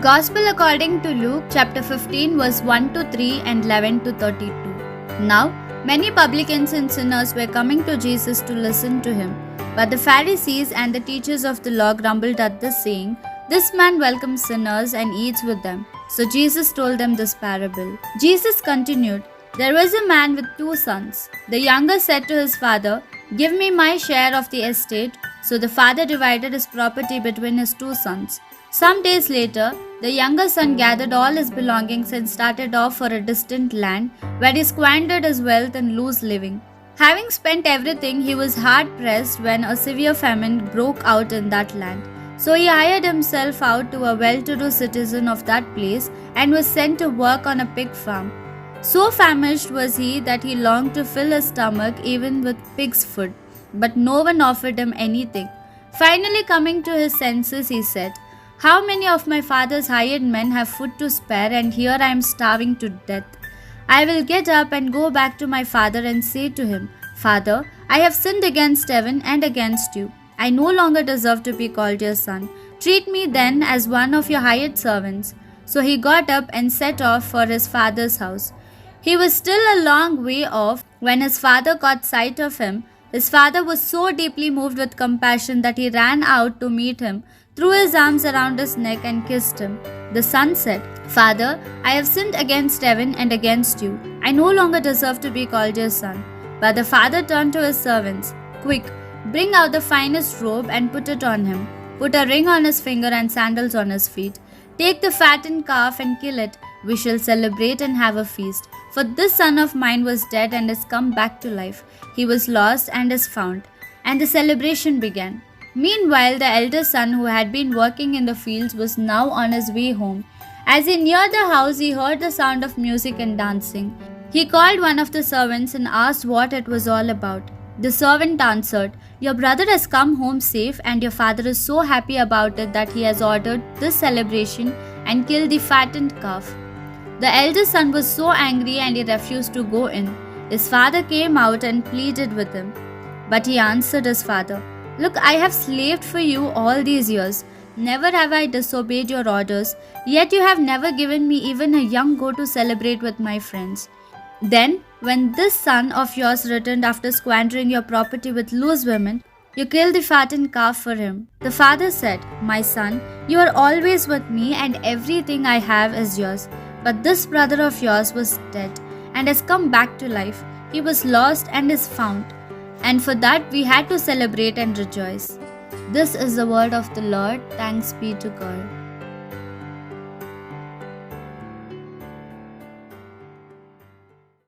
Gospel according to Luke chapter 15 verse 1 to 3 and 11 to 32. Now, many publicans and sinners were coming to Jesus to listen to him. But the Pharisees and the teachers of the law grumbled at this, saying, "This man welcomes sinners and eats with them." So Jesus told them this parable. Jesus continued, "There was a man with 2 sons. The younger said to his father, 'Give me my share of the estate.' So the father divided his property between his 2 sons. Some days later, the younger son gathered all his belongings and started off for a distant land, where he squandered his wealth in loose living. Having spent everything, he was hard pressed when a severe famine broke out in that land. So he hired himself out to a well-to-do citizen of that place and was sent to work on a pig farm. So famished was he that he longed to fill his stomach even with pig's food, but no one offered him anything. Finally coming to his senses, he said, 'How many of my father's hired men have food to spare, and here I am starving to death? I will get up and go back to my father and say to him, Father, I have sinned against heaven and against you. I no longer deserve to be called your son. Treat me then as one of your hired servants.' So he got up and set off for his father's house. He was still a long way off when his father caught sight of him. His father was so deeply moved with compassion that he ran out to meet him, threw his arms around his neck and kissed him. The son said, 'Father, I have sinned against heaven and against you. I no longer deserve to be called your son.' But the father turned to his servants, 'Quick, bring out the finest robe and put it on him. Put a ring on his finger and sandals on his feet. Take the fattened calf and kill it. We shall celebrate and have a feast. For this son of mine was dead and is come back to life. He was lost and is found.' And the celebration began. Meanwhile, the elder son, who had been working in the fields, was now on his way home. As he neared the house, he heard the sound of music and dancing. He called one of the servants and asked what it was all about. The servant answered, 'Your brother has come home safe, and your father is so happy about it that he has ordered this celebration and killed the fattened calf.' The elder son was so angry and he refused to go in. His father came out and pleaded with him. But he answered his father, 'Look, I have slaved for you all these years. Never have I disobeyed your orders, yet you have never given me even a young goat to celebrate with my friends.' Then, when this son of yours returned after squandering your property with loose women, you killed the fattened calf for him." The father said, "My son, you are always with me and everything I have is yours. But this brother of yours was dead and has come back to life. He was lost and is found. And for that we had to celebrate and rejoice." This is the word of the Lord. Thanks be to God.